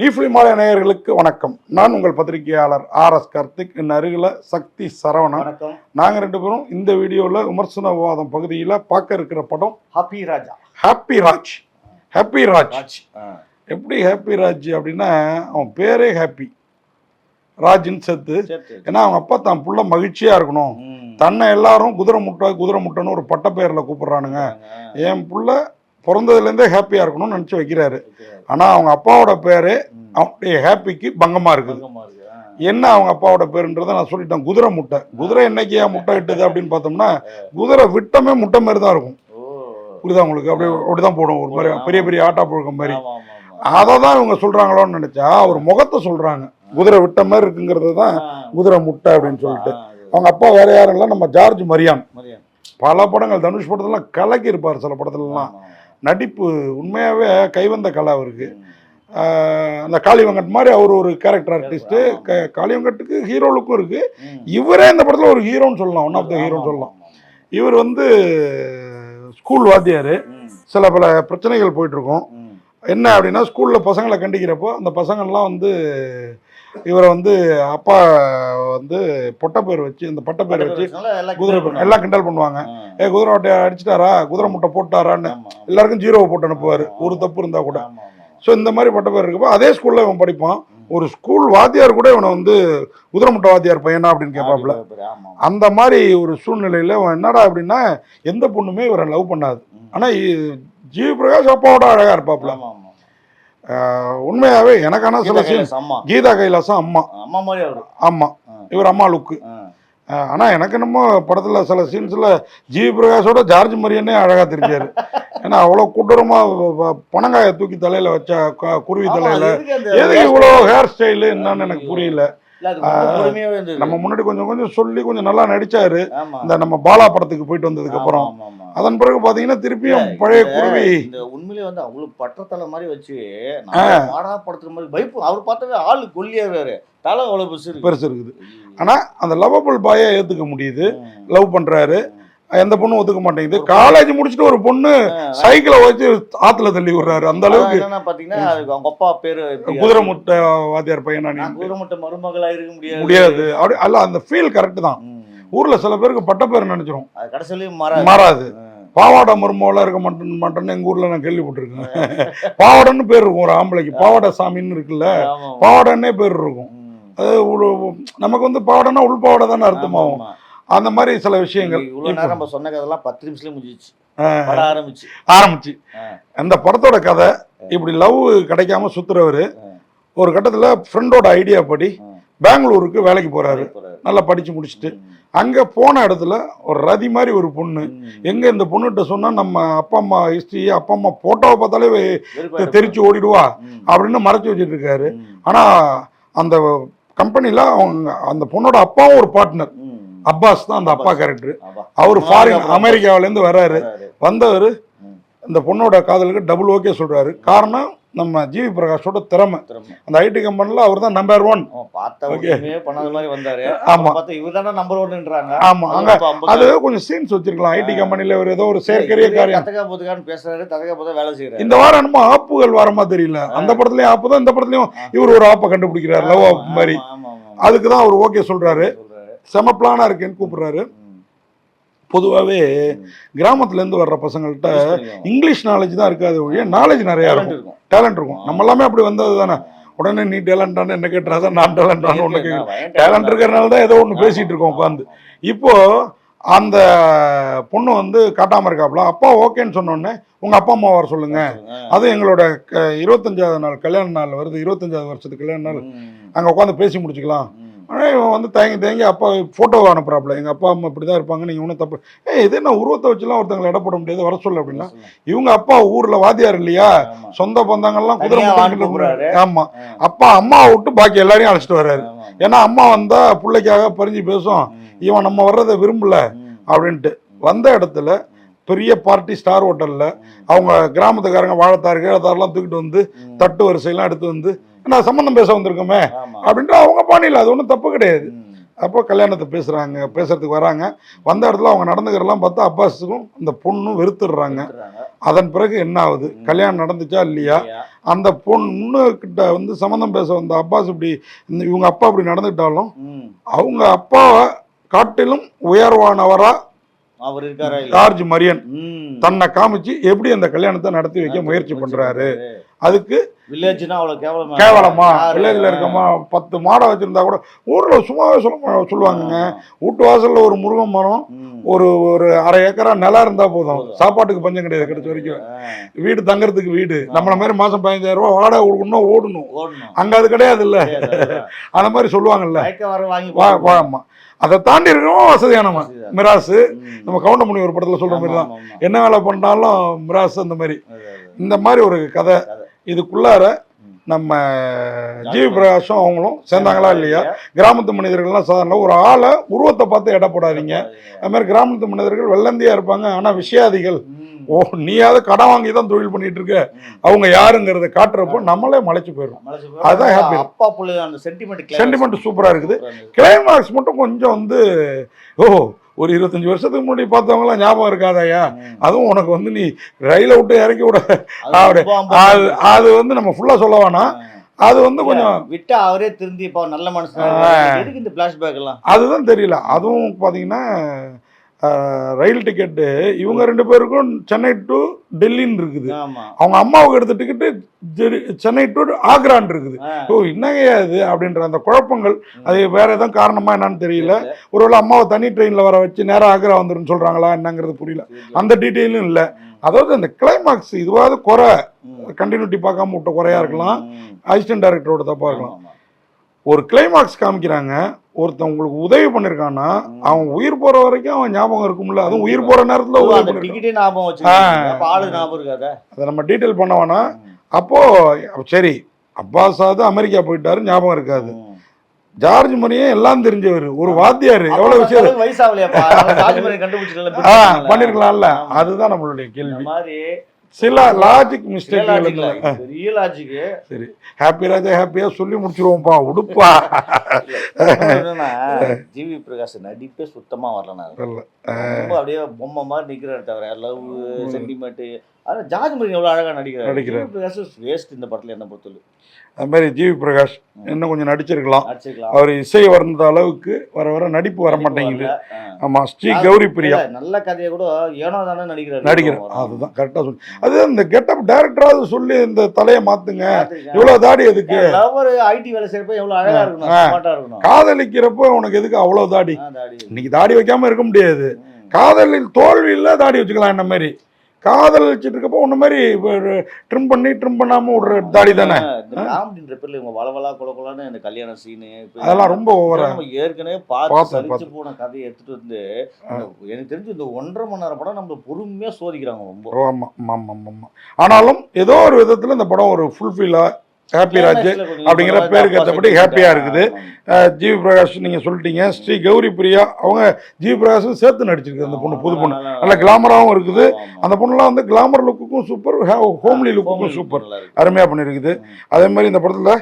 ஈஃபிலிமாலய நேயர்களுக்கு வணக்கம். நான் உங்கள் பத்திரிகையாளர் RS கார்த்திக். என் அருகில் சக்தி சரவணன். நாங்கள் ரெண்டு பேரும் இந்த வீடியோவில் விமர்சன விவாதம் பகுதியில் பார்க்க இருக்கிற படம் ஹாப்பி ராஜ். எப்படி ஹாப்பி ராஜ் அப்படின்னா, அவன் பேரே ஹாப்பி ராஜின்னு சேர்த்து. ஏன்னா அவங்க அப்பா தான் புள்ள மகிழ்ச்சியாக இருக்கணும், தன்னை எல்லாரும் குதிரை முட்டைன்னு ஒரு பட்ட பெயரில் கூப்பிட்றானுங்க, என் புள்ள பிறந்ததுலேருந்தே ஹாப்பியாக இருக்கணும்னு நினச்சி வைக்கிறாரு. ஆனால் அவங்க அப்பாவோட பேர் அவனுடைய ஹாப்பிக்கு பங்கமாக இருக்குது. என்ன அவங்க அப்பாவோட பேருன்றதை நான் சொல்லிட்டேன், குதிரை முட்டை. குதிரை என்னைக்கு ஏன் முட்டை இட்டுது அப்படின்னு பார்த்தோம்னா, குதிரை விட்டமே முட்டை மாதிரி தான் இருக்கும். புரியுதா உங்களுக்கு? அப்படிதான் போடும், ஒரு மாதிரி பெரிய பெரிய ஆட்டா புழுக்கம் மாதிரி. அதை தான் இவங்க சொல்கிறாங்களோன்னு நினச்சா அவர் முகத்தை சொல்கிறாங்க. குதிரை விட்ட மாதிரி இருக்குங்கிறது தான் குதிரை முட்டை அப்படின்னு சொல்லிட்டு. அவங்க அப்பா வேற யாரும் இல்லை, நம்ம ஜார்ஜ் மரியான். பல படங்கள், தனுஷ் படத்துலலாம் கலக்கி இருப்பார். சில படத்துலலாம் நடிப்பு உண்மையாகவே கைவந்த கலை அவருக்கு. அந்த காளி வெங்கட் மாதிரி அவர் ஒரு கேரக்டர் ஆர்டிஸ்ட்டு. காளி வெங்கட்டுக்கு ஹீரோ லுக்கும் இருக்குது. இவரே இந்த படத்தில் ஒரு ஹீரோன்னு சொல்லலாம், ஒன் ஆஃப் த ஹீரோன்னு சொல்லலாம். இவர் வந்து ஸ்கூல் வாத்தியார். சில பல பிரச்சனைகள் போயிட்டுருக்கோம். என்ன அப்படின்னா, ஸ்கூலில் பசங்களை கண்டிக்கிறப்போ அந்த பசங்கள்லாம் வந்து இவரை வந்து அப்பா வந்து பொட்டப்பேர் வச்சு, அந்த பட்டப்பேர் வச்சு குதிரை எல்லாம் கிண்டல் பண்ணுவாங்க. குதிரை முட்டையை அடிச்சிட்டாரா, குதிரை முட்டை போட்டாரான்னு எல்லாருக்கும் 0 போட்டு அனுப்புவார், ஒரு தப்பு இருந்தால் கூட. ஸோ இந்த மாதிரி பட்டப்பேர் இருக்கப்போ அதே ஸ்கூலில் இவன் படிப்பான். ஒரு ஸ்கூல் வாத்தியார் கூட இவனை வந்து குதிரை முட்டை வாத்தியார் பையனா அப்படின்னு கேட்பாப்புல. அந்த மாதிரி ஒரு சூழ்நிலையில் அவன் என்னடா அப்படின்னா, எந்த பொண்ணுமே இவரை லவ் பண்ணாது. ஆனால் ஜிவி பிரகாஷ் அப்பாவோட அழகாக இருப்பாப்புல. உண்மையாவே எனக்கான சில சீன், கீதா கைலாசம் அம்மா மாதிரி. ஆமா, இவர் அம்மா லுக்கு. ஆனா எனக்கு என்னமோ படத்துல சில சீன்ஸ்ல ஜிவி பிரகாஷோட ஜார்ஜ் மரியனே அழகா தெரிஞ்சாரு. ஏன்னா அவ்வளவு கொடூரமா பனங்காய தூக்கி தலையில வச்சா, குருவி தலையில, எதுக்கு இவ்வளவு ஹேர் ஸ்டைலு என்னன்னு எனக்கு புரியல. நம்ம முன்னாடி கொஞ்சம் சொல்லி கொஞ்சம் நல்லா நடிச்சாரு இந்த நம்ம பாலா படத்துக்கு போயிட்டு வந்ததுக்கு அப்புறம். அதன் பிறகு பாத்தீங்கன்னா திருப்பியும் பழைய குருவி. உண்மையிலே வந்து அவ்வளவு பட்டத்தலை மாதிரி வச்சு படத்துக்கு மாதிரி பைப்பு அவர் பார்த்தாவே ஆளு கொல்லியாரு, தலை அவ்வளவு பெருசு இருக்குது. ஆனா அந்த லவ்வபிள் பாயை ஏத்துக்க முடியுது, லவ் பண்றாரு. எந்த பொண்ணும் ஒத்துக்க மாட்டேங்குது. காலேஜ் முடிச்சுட்டு ஒரு பொண்ணு சைக்கிளை வச்சு ஆத்துல தள்ளி விடுறாரு. அந்த அளவுக்கு பாத்தீங்கன்னா அவங்க அப்பா பேரு குதிரை முட்டை வாத்தியார் பையனா, குதிரை முட்டை மருமகளா இருக்க முடியாது. அப்படி அல்ல, அந்த ஃபீல் கரெக்ட் தான். ஊர்ல சில பேருக்கு பட்ட பேர் நினைச்சிரும், கடைசியிலையும் மாறாது. பாவாடை மருமகளா இருக்க மாட்டேன்னு எங்க ஊர்ல நான் கேள்விப்பட்டிருக்கேன். பாவாடைன்னு பேர் இருக்கும் ஒரு ஆம்பளைக்கு, பாவாடை சாமின்னு இருக்குல்ல, பாவாடைன்னே பேர் இருக்கும். அது நமக்கு வந்து பாவாடைன்னா உள் பாவாடை தானே அர்த்தமாகும். அந்த மாதிரி சில விஷயங்கள் நம்ம சொன்ன கதைலாம் 10 நிமிஷத்துல முடிஞ்சிச்சு, ஆரம்பிச்சு. அந்த படத்தோட கதை இப்படி லவ் கிடைக்காம சுத்துறவரு ஒரு கட்டத்துல ஃப்ரெண்டோட ஐடியா படி பெங்களூருக்கு வேலைக்கு போறாரு. நல்லா படிச்சு முடிச்சுட்டு அங்க போன இடத்துல ஒரு ரதி மாதிரி ஒரு பொண்ணு, எங்க இந்த பொண்ணுகிட்ட சொன்னா நம்ம அப்பா அம்மா ஹிஸ்டரி, அப்பா அம்மா போட்டோவை பார்த்தாலே தெரிச்சு ஓடிடுவா அப்படின்னு மறைச்சு வச்சுட்டு இருக்காரு. ஆனா அந்த கம்பெனில அவங்க அந்த பொண்ணோட அப்பாவும் ஒரு பார்ட்னர், அப்பாஸ் தான் அந்த அப்பா கேரக்டர். அவர் ஃபாரின் அமெரிக்காவிலேருந்து வர்றாரு. வந்தவர் இந்த பொண்ணோட காதலுக்கு டபுள் ஓகே சொல்றாரு. காரணம் நம்ம ஜிவி பிரகாஷோட திறமை. அந்த ஐடி கம்பெனில அவர் தான் நம்பர் 1. ஆமா, அங்க அது கொஞ்சம் சீன்ஸ் வச்சிருக்கலாம். ஐடி கம்பெனில ஒரு ஏதோ ஒரு செயற்கரிய காரியம் இந்த வாரம் என்னமோ ஆப்புகள் வரமா தெரியல. அந்த படத்துலயும் ஆப்பு தான், இந்த படத்துலயும் இவர் ஒரு ஆப்பை கண்டுபிடிக்கிறாரு, லவ் ஆப் மாதிரி. அதுக்குதான் அவர் ஓகே சொல்றாரு. செம பிளானா இருக்குன்னு கூப்பிடுறாரு. பொதுவாகவே கிராமத்துலேருந்து வர்ற பசங்கள்கிட்ட இங்கிலீஷ் நாலேஜ் தான் இருக்காது ஒழிய நாலேஜ் நிறையா இருக்கும், டேலண்ட் இருக்கும். நம்ம எல்லாமே அப்படி வந்தது தானே. உடனே நீ டேலண்டானு என்ன கேட்டுறாதான் நான் டேலண்டானு ஒன்று கேட்குறேன். டேலண்ட் இருக்கிறனால தான் ஏதோ ஒன்று பேசிகிட்டு இருக்கோம் உட்காந்து. இப்போது அந்த பொண்ணு வந்து காட்டாமல் இருக்காப்புல. அப்பா ஓகேன்னு சொன்னோடனே உங்கள் அப்பா அம்மா வர சொல்லுங்க, அது எங்களோட 25வது நாள் கல்யாண நாள் வருது, 25வது வருஷத்துக்கு கல்யாண நாள், அங்கே உட்காந்து பேசி முடிச்சுக்கலாம். ஆனால் இவன் வந்து தேங்கி அப்பா ஃபோட்டோவை அனுப்புறாப்புல. எங்கள் அப்பா அம்மா இப்படி தான் இருப்பாங்க, நீங்கள் ஒன்றும் தப்பு. இது என்ன உருவத்தை வச்சுலாம் ஒருத்தங்களை இட போட முடியாது, வர சொல்ல அப்படின்னா. இவங்க அப்பா ஊரில் வாத்தியார் இல்லையா, சொந்த பந்தங்கள்லாம் குதிரை முட்டை. ஆமாம், அப்பா அம்மாவை விட்டு பாக்கி எல்லாரையும் அழைச்சிட்டு வர்றாரு. ஏன்னா அம்மா வந்தால் பிள்ளைக்காக பறிஞ்சு பேசும், இவன் நம்ம வர்றதை விரும்பல அப்படின்ட்டு. வந்த இடத்துல பெரிய பார்ட்டி, ஸ்டார் ஹோட்டலில் அவங்க கிராமத்துக்காரங்க வாழைத்தாரு கீழத்தாரெலாம் தூக்கிட்டு வந்து தட்டு வரிசையெல்லாம் எடுத்து வந்து நான் சம்மந்தம் பேச வந்திருக்கோமே அப்படின்ட்டு அவங்க பாணியில். அது ஒன்றும் தப்பு கிடையாது. அப்போ கல்யாணத்தை பேசுறதுக்கு வராங்க. வந்த இடத்துல அவங்க நடந்துக்கிறலாம் பார்த்தா அப்பாஸுக்கும் அந்த பொண்ணும் வெறுத்துடுறாங்க. அதன் பிறகு என்ன ஆகுது, கல்யாணம் நடந்துச்சா இல்லையா, அந்த பொண்ணு கிட்ட வந்து சம்மந்தம் பேச வந்த அப்பாஸ் இப்படி இவங்க அப்பா இப்படி நடந்துக்கிட்டாலும் அவங்க அப்பாவை காட்டிலும் உயர்வானவரா அவர் இருக்காரா ஜார்ஜ் மரியன் தன்னை காமிச்சு எப்படி அந்த கல்யாணத்தை நடத்தி வைக்க முயற்சி பண்றாரு. அதுக்கு வில்லேஜ்னா அவ்வளவு கேவலமா, வில்லேஜ்ல இருக்கமா 10 மாடை வச்சிருந்தா கூட ஊர்ல சும்மாவே சொல்லுவாங்க, வீட்டு வாசல்ல ஒரு முருங்கை மரம் ஒரு ஒரு 1/2 ஏக்கரா நிலம் இருந்தா போதும், சாப்பாட்டுக்கு பஞ்சம் கிடையாது. கிடைச்ச வரைக்கும் வீடு தங்கறதுக்கு வீடு, நம்மள மாதிரி மாசம் 15,000 ரூபாய் வாடகை கொடுக்கணும், ஓடணும். அங்க அது கிடையாது இல்ல, அந்த மாதிரி சொல்லுவாங்கல்ல. ஆமா, அதை தாண்டி இருக்கணும் வசதியானவன் மிராசு. நம்ம கவுண்டமணி ஒரு படத்துல சொல்ற மாதிரி தான், என்ன வேலை பண்ணாலும் மிராசு. அந்த மாதிரி இந்த மாதிரி ஒரு கதை. இதுக்குள்ளார நம்ம ஜிவி பிரகாஷும் அவங்களும் சேர்ந்தாங்களா இல்லையா. கிராமத்து மனிதர்கள்லாம் சாதாரண ஒரு ஆளை உருவத்தை பார்த்து எடை போடாதீங்க. அது மாதிரி கிராமத்து மனிதர்கள் வெள்ளந்தியா இருப்பாங்க, ஆனா விஷயாதிகள். ஓ, நீயாவது கடன் வாங்கி தான் தொழில் பண்ணிட்டு இருக்க, அவங்க யாருங்கிறத காட்டுறப்போ நம்மளே மலைச்சு போயிடும். அதுதான் ஹாப்பி. சென்டிமெண்ட் சூப்பரா இருக்குது. கிளைமாக்ஸ் மட்டும் கொஞ்சம் வந்து ஒரு 25 வருஷத்துக்கு முன்னாடி பார்த்தவங்களாம் ஞாபகம் இருக்காதயா, அதுவும் உனக்கு வந்து நீ ரயில விட்டு இறக்கி விட அது வந்து நம்ம ஃபுல்லா சொல்ல வேணாம். அது வந்து கொஞ்சம் விட்டா அவரே திருந்தி இப்போ நல்ல மனுஷன் இந்த பிளாஷ்பேக் எல்லாம் அதுதான் தெரியல. அதுவும் பாத்தீங்கன்னா ரயில் டிக்கெட்டு இவங்க 2 பேருக்கும் சென்னை டு டெல்லின்னு இருக்குது. அவங்க அம்மாவுக்கு எடுத்த டிக்கெட்டு சென்னை டு ஆக்ரான் இருக்குது. என்னங்க அது அப்படின்ற அந்த குழப்பங்கள், அது வேற எதாவது காரணமா என்னன்னு தெரியல. ஒருவேளை அம்மாவை தனி ட்ரெயினில் வர வச்சு நேராக ஆக்ரா வந்துருன்னு சொல்றாங்களா என்னங்கிறது புரியல. அந்த டீட்டெயிலும் இல்லை. அதாவது அந்த கிளைமாக்ஸ் இதுவாவது குறை, கண்டினியூட்டி பார்க்காம விட்ட குறையா இருக்கலாம், அசிஸ்டன்ட் டைரக்டரோட தப்பா இருக்கலாம். ஒரு கிளைமாக்ஸ் காமிக்கிறாங்க, ஒருத்தன் உங்களுக்கு உதவி பண்ணிருக்கான்னா அவன் உயிர் போற வரைக்கும் அவன் ஞாபகம் இருக்கும்ல. அதுவும் உயிர் போற நேரத்துல அதை நம்ம டீட்டெயில் பண்ண வேணாம். அப்போ சரி, அப்பாஸாவது அமெரிக்கா போயிட்டாரு, ஞாபகம் இருக்காது. ஜார்ஜ் மரியும் எல்லாம் தெரிஞ்சவர், ஒரு வாத்தியாரு, எவ்வளவு விஷயம் பண்ணிருக்கலாம்ல. அதுதான் நம்மளுடைய கேள்வி. சில லாஜிக் மிஸ்டேக், சரி ஹாப்பி ராஜா ஹாப்பியா சொல்லி முடிச்சிருவோம்ப்பா, உடுப்பா. ஜிவி பிரகாஷ் நடிப்பே சுத்தமா வரல, அப்படியே பொம்மை மாதிரி நிக்கிறாரு தவிர லவ் சென்டிமெண்ட். ஆனா ஜார்ஜ் மரியன் எவ்வளவு அழகா நடிக்கிறார். பிரகாஷ் வேஸ்ட் இந்த படத்துல என்ன பொறுத்தவரை. அது மாதிரி ஜிவி பிரகாஷ் இன்னும் கொஞ்சம் நடிச்சிருக்கலாம். அவர் இசை வந்த அளவுக்கு வர வர நடிப்பு வர மாட்டேங்குது. ஆமா, ஸ்ரீ கௌரி பிரியா நல்ல கதையை கூட ஏனோ தானே நடிக்கிறேன். அதுதான் கரெக்டா சொல்லு. அது இந்த கெட்டப் டைரக்டராவது சொல்லி இந்த தலையை மாத்துங்க, இவ்வளவு தாடி எதுக்கு, ஐடி வேலை செய்யறப்ப எவ்வளவு அழகா இருக்கணும், காதலிக்கிறப்போ உனக்கு எதுக்கு அவ்வளவு தாடி. இன்னைக்கு தாடி வைக்காம இருக்க முடியாது. காதலில் தோல்வியில் தாடி வச்சுக்கலாம். என்ன மாதிரி காதல் வச்சுட்டு இருக்கப்போ ஒன்று மாதிரி ட்ரிம் பண்ணாம விடுற தாடி தானே. வளவலா கொலகொலான்னு இந்த கல்யாண சீனு அதெல்லாம் ரொம்ப ஓவரா ஏற்கனவே பார்த்து போன கதையை எடுத்துட்டு வந்து எனக்கு தெரிஞ்சு இந்த 1.5 மணி நேரம் படம் நம்ம பொறுமையா சோதிக்கிறாங்க ரொம்ப. ஆமா. ஆனாலும் ஏதோ ஒரு விதத்துல இந்த படம் ஒரு ஃபுல்ஃபில்லா ஹாப்பி ராஜ் அப்படிங்கிற பேருக்கு ஏற்றபடி ஹாப்பியா இருக்குது. ஜிவி பிரகாஷ் நீங்க சொல்லிட்டீங்க. ஸ்ரீ கௌரி பிரியா அவங்க ஜிவி பிரகாஷும் சேர்த்து நடிச்சிருக்கு. அந்த பொண்ணு புது பொண்ணு நல்ல கிளாமராகவும் இருக்குது. அந்த பொண்ணுலாம் வந்து கிளாமர் லுக்குக்கும் சூப்பர், ஹோம்லி லுக்குக்கும் சூப்பர், அருமையா பண்ணிருக்குது. அதே மாதிரி இந்த படத்துல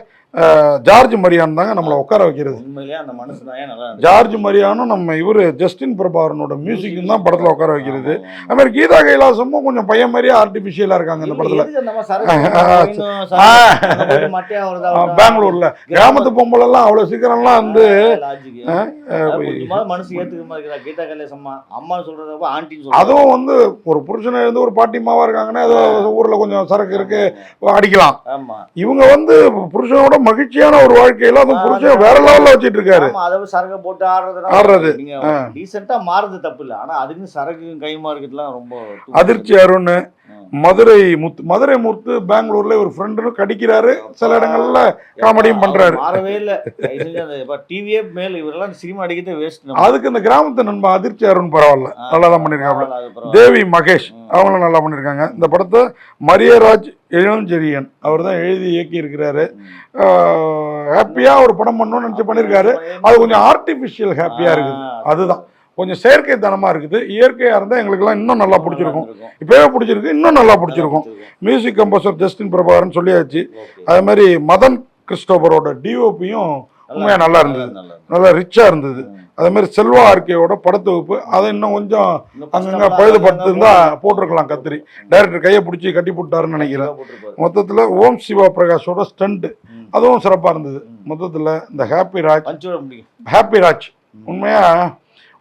ஜார்ஜ் மரியான் தாங்க நம்மளை உட்கார வைக்கிறது. ஜார்ஜ் மரியானும் நம்ம இவரு ஜஸ்டின் பிரபாகரனோட மியூசிக்கும் தான் படத்துல உட்கார வைக்கிறது. அது மாதிரி கீதா கைலாசமும் கொஞ்சம் பையன் மாதிரியே ஆர்டிபிஷியலா இருக்காங்க இந்த படத்துல. பெங்களூர்ல கிராமத்து பொம்பளை எல்லாம் அவ்வளவு சீக்கிரம்லாம் வந்து அதுவும் வந்து ஒரு புருஷனை இருந்து ஒரு பாட்டிமாவா இருக்காங்கன்னா ஏதோ ஊர்ல கொஞ்சம் சரக்கு இருக்கு அடிக்கலாம். இவங்க வந்து புருஷனோட மகிழ்ச்சியான ஒரு வாழ்க்கையில அந்த புருஷன் வேற லெவல்ல வச்சிட்டு இருக்காரு. அதாவது சரக்கு போட்டு ஆடுறது டீசென்ட்டா மாறுது தப்பு இல்ல. ஆனா அதுக்கு சரக்கு கைமா இருக்கிறதுலாம் ரொம்ப அதிர்ச்சி. அருண் மதுரை முத்து பெங்களூர்ல ஒரு ஃப்ரெண்டு கடிக்கிறாரு, சில இடங்கள்ல காமெடியும் பண்றாரு. மாறவே இல்ல. டிவியே மேல இவரெல்லாம் சினிமா அடிக்கிறதே வேஸ்ட். அதுக்கு இந்த கிராமத்து நண்பன் அதிர்ச்சி அருண் பரவாயில்ல, நல்லா தான் பண்ணிருக்காங்க. தேவி மகேஷ் அவங்களும் நல்லா பண்ணிருக்காங்க. இந்த படத்தை மரியராஜ் இளஞ்செழியன் அவர் தான் எழுதி இயக்கி இருக்கிறாரு. ஹாப்பியா ஒரு படம் பண்ணணும்னு நினைச்சு பண்ணிருக்காரு. அது கொஞ்சம் ஆர்டிபிஷியல் ஹாப்பியா இருக்குது. அதுதான் கொஞ்சம் செயற்கைத்தனமா இருக்குது. இயற்கையா இருந்தா எங்களுக்கெல்லாம் இன்னும் நல்லா பிடிச்சிருக்கும். இப்பவே பிடிச்சிருக்கு, இன்னும் நல்லா பிடிச்சிருக்கும். மியூசிக் கம்போசர் ஜஸ்டின் பிரபாகரன் சொல்லியாச்சு. அதே மாதிரி மதன் கிறிஸ்டோபரோட டிஓபியும் உண்மையா நல்லா இருந்தது, நல்லா ரிச்சா இருந்தது. அதே மாதிரி செல்வா ஆர்கேவோட படத்தொகுப்பு அதை இன்னும் கொஞ்சம் அங்கங்கே பழுதுபடுத்திருந்தா போட்டிருக்கலாம் கத்திரி. டைரக்டர் கையை பிடிச்சி கட்டி போட்டாருன்னு நினைக்கிறேன். மொத்தத்தில் ஓம் சிவா பிரகாஷோட ஸ்டண்ட்டு அதுவும் சிறப்பாக இருந்தது. மொத்தத்தில் இந்த ஹாப்பி ராஜ் உண்மையாக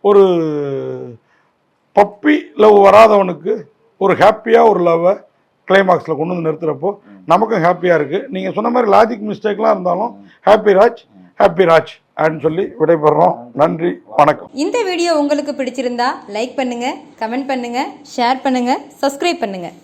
ஒரு பப்பி லவ் வராதவனுக்கு ஒரு ஹாப்பியாக ஒரு லவ்வை கிளைமாக்ஸில் கொண்டு வந்து நிறுத்துகிறப்போ நமக்கும் ஹாப்பியாக இருக்குது. நீங்கள் சொன்ன மாதிரி லாஜிக் மிஸ்டேக்லாம் இருந்தாலும் ஹாப்பி ராஜ் அப்படின்னு சொல்லி விடைபெறுறோம். நன்றி, வணக்கம். இந்த வீடியோ உங்களுக்கு பிடிச்சிருந்தா லைக் பண்ணுங்கள், கமெண்ட் பண்ணுங்கள், ஷேர் பண்ணுங்கள், சப்ஸ்கிரைப் பண்ணுங்கள்.